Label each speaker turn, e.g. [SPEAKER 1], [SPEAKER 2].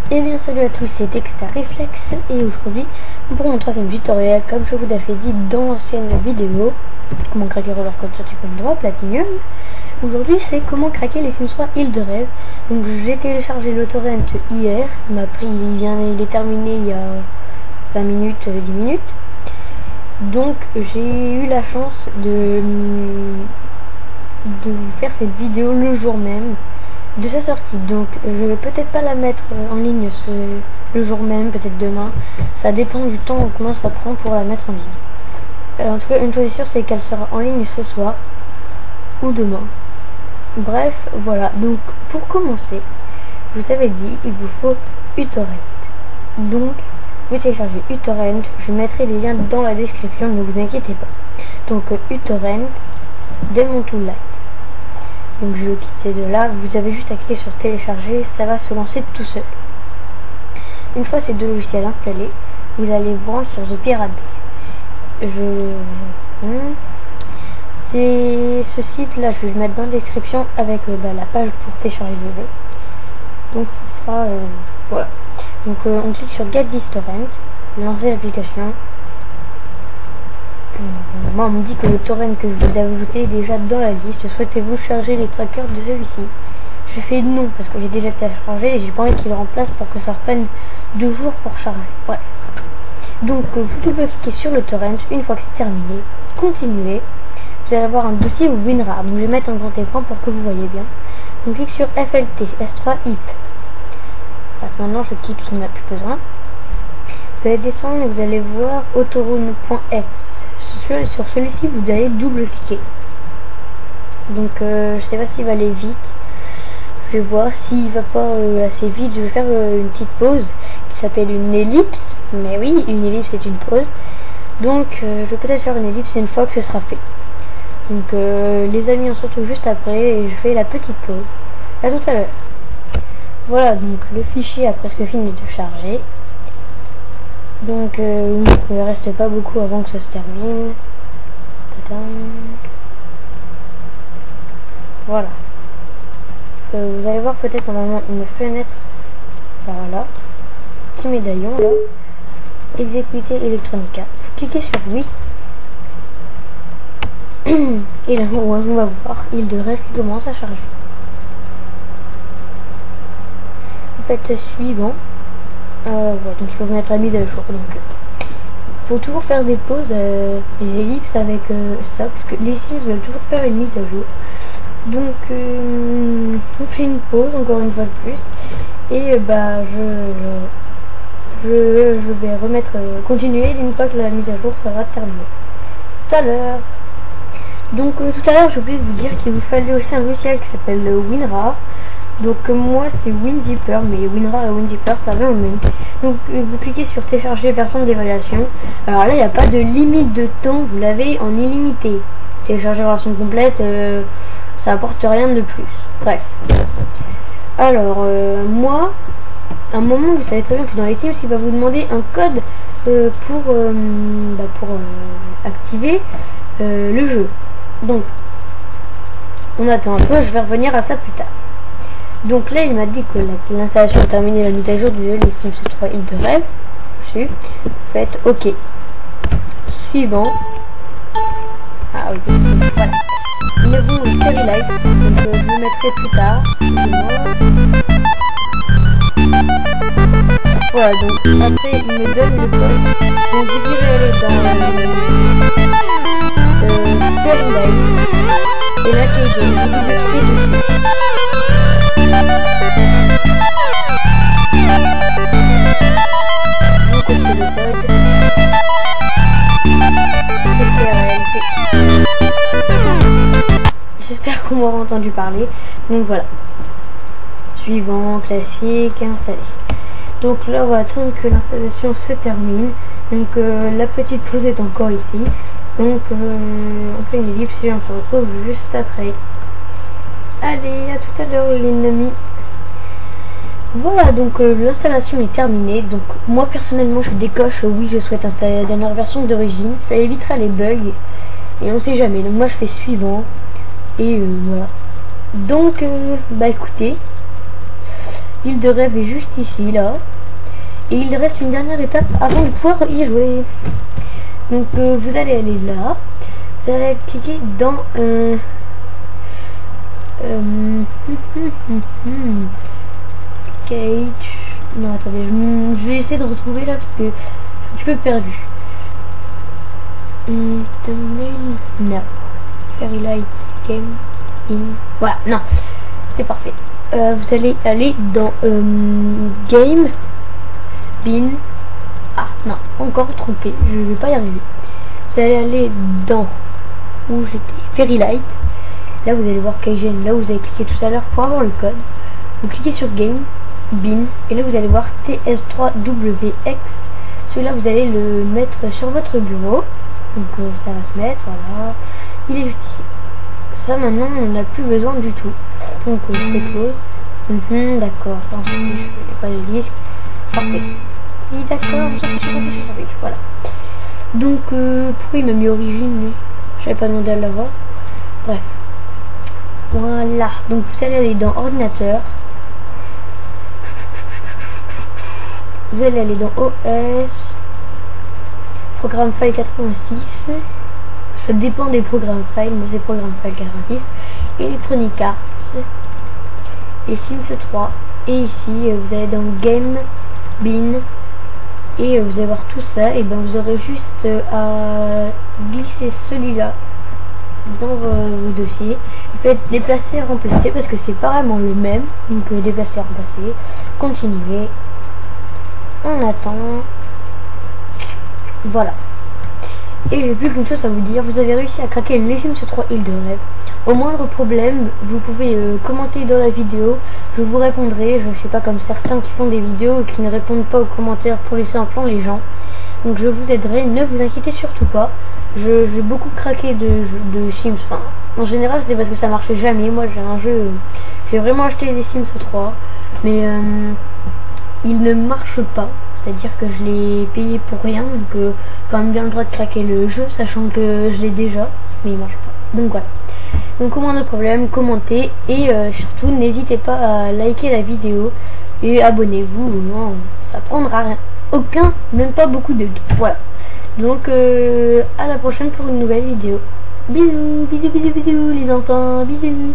[SPEAKER 1] Et bien salut à tous, c'est Dexter Reflex et aujourd'hui pour mon troisième tutoriel, comme je vous l'avais dit dans l'ancienne vidéo, comment craquer Roller Coaster Tycoon 3 Platinum. Aujourd'hui c'est comment craquer les Sims 3 Île de Rêve. Donc j'ai téléchargé le torrent hier, il m'a pris, il est terminé il y a 20 minutes, 10 minutes. Donc j'ai eu la chance de faire cette vidéo le jour même de sa sortie, donc je vais peut-être pas la mettre en ligne le jour même, peut-être demain, ça dépend du temps combien ça prend pour la mettre en ligne. En tout cas une chose est sûre, c'est qu'elle sera en ligne ce soir ou demain. Bref, voilà, donc pour commencer, je vous avais dit, il vous faut uTorrent. Donc vous téléchargez uTorrent, je mettrai les liens dans la description, ne vous inquiétez pas. Donc uTorrent, Demon Tool Lite. Donc je quitte ces deux là, vous avez juste à cliquer sur télécharger, ça va se lancer tout seul. Une fois ces deux logiciels installés, vous allez vous rendre sur The Pirate Bay. C'est ce site là, je vais le mettre dans la description avec la page pour télécharger le jeu. Donc ce sera voilà. Donc on clique sur Get this torrent, lancer l'application. Moi on me dit que le torrent que je vous ai ajouté est déjà dans la liste. Souhaitez-vous charger les trackers de celui-ci? Je fais non parce que j'ai déjà téléchargé et j'ai pas envie qu'il le remplace pour que ça reprenne 2 jours pour charger. Ouais. Donc vous double-cliquez sur le torrent. Une fois que c'est terminé, continuez. Vous allez avoir un dossier WinRAR. Donc je vais mettre en grand écran pour que vous voyez bien. On clique sur FLT S3 IP. Voilà, maintenant je quitte parce qu'on n'a plus besoin. Vous allez descendre et vous allez voir autorun.exe. Sur celui-ci vous allez double-cliquer. Donc je sais pas s'il va aller vite. Je vais voir s'il va pas assez vite. Je vais faire une petite pause qui s'appelle une ellipse. Mais oui, une ellipse c'est une pause. Donc je vais peut-être faire une ellipse une fois que ce sera fait. Donc les amis, on se retrouve juste après et je fais la petite pause. À tout à l'heure. Voilà, donc le fichier a presque fini de charger. Donc il ne reste pas beaucoup avant que ça se termine. Voilà. Vous allez voir peut-être normalement une fenêtre par là. Petit médaillon là. Exécuter Electronica. Vous cliquez sur oui. Et là on va voir Île de Rêve qui commence à charger. Vous faites suivant. Voilà, donc il faut mettre la mise à jour. Donc il faut toujours faire des pauses et ellipses avec ça, parce que les Sims veulent toujours faire une mise à jour. Donc on fait une pause encore une fois de plus et je vais remettre continuer une fois que la mise à jour sera terminée. Tout à l'heure. Donc tout à l'heure j'ai oublié de vous dire qu'il vous fallait aussi un logiciel qui s'appelle WinRAR. Donc moi c'est WinZipper, mais WinRAR et WinZipper ça va en même. Donc vous cliquez sur télécharger version d'évaluation. Alors là il n'y a pas de limite de temps, vous l'avez en illimité. Télécharger version complète, ça apporte rien de plus. Bref. Alors moi, à un moment vous savez très bien que dans les Sims il va vous demander un code pour activer le jeu. Donc on attend un peu, je vais revenir à ça plus tard. Donc là il m'a dit que l'installation est terminée, la mise à jour du jeu les Sims 3 Île de Rêve. Faites OK. Suivant. Ah oui, voilà. Nous avons le Fairy Light, donc je le mettrai plus tard. Voilà, donc après il me donne le code. Donc vous irez aller dans Fairy Light. Et là j'ai vous double-cliquez dessus. Vous copiez le code. J'espère qu'on m'aura entendu parler. Donc voilà. Suivant, classique, installé. Donc là on va attendre que l'installation se termine. Donc la petite pause est encore ici. Donc on fait une ellipse et on se retrouve juste après. Allez, à tout à l'heure les amis. Voilà, donc l'installation est terminée. Donc moi personnellement je décoche oui je souhaite installer la dernière version d'origine. Ça évitera les bugs et on sait jamais. Donc moi je fais suivant et voilà. Donc écoutez, Île de rêve est juste ici, là. Et il reste une dernière étape avant de pouvoir y jouer. Donc vous allez aller là. Vous allez cliquer dans Cage. Non, attendez, je vais essayer de retrouver là parce que je suis un petit peu perdu. Non. Fairy Light Game in. Voilà, non, c'est parfait. Vous allez aller dans Game Bin. Ah non, encore trompé, je vais pas y arriver. Vous allez aller dans où j'étais, Fairy Light. Là vous allez voir Kaigen, là où vous avez cliqué tout à l'heure pour avoir le code. Vous cliquez sur Game Bin et là vous allez voir TS3WX. Celui-là vous allez le mettre sur votre bureau. Donc ça va se mettre, voilà. Il est juste ici. Ça maintenant on n'a plus besoin du tout. Donc je fais close. D'accord. Il n'y a pas de disque. Parfait. Oui d'accord, voilà. Donc pourquoi il m'a mis origine lui? J'avais pas demandé à l'avoir. Bref. Voilà. Donc vous allez aller dans ordinateur. Vous allez aller dans OS. Programme file 86. Ça dépend des programmes file, mais c'est programme file 86. Electronic Arts. Et Sims 3. Et ici, vous allez dans Game Bin. Et vous allez voir tout ça. Et ben vous aurez juste à glisser celui-là dans vos dossiers. Vous faites déplacer, remplacer parce que c'est pas vraiment le même. Donc déplacer, remplacer. Continuer. On attend. Voilà. Et j'ai plus qu'une chose à vous dire. Vous avez réussi à craquer les Sims 3 Île de rêve. Au moindre problème, vous pouvez commenter dans la vidéo. Je vous répondrai. Je ne suis pas comme certains qui font des vidéos et qui ne répondent pas aux commentaires pour laisser en plan les gens. Donc je vous aiderai. Ne vous inquiétez surtout pas. J'ai beaucoup craqué de Sims. Enfin, en général, c'était parce que ça marchait jamais. Moi, j'ai un jeu. J'ai vraiment acheté les Sims 3. Mais il ne marche pas. C'est-à-dire que je l'ai payé pour rien. Donc quand même bien le droit de craquer le jeu, sachant que je l'ai déjà. Mais il marche pas. Donc voilà. Donc au moindre problème, commentez et surtout n'hésitez pas à liker la vidéo et abonnez-vous, ça prendra rien, aucun, même pas beaucoup de likes. Voilà. Donc à la prochaine pour une nouvelle vidéo. Bisous, bisous, bisous, bisous les enfants, bisous.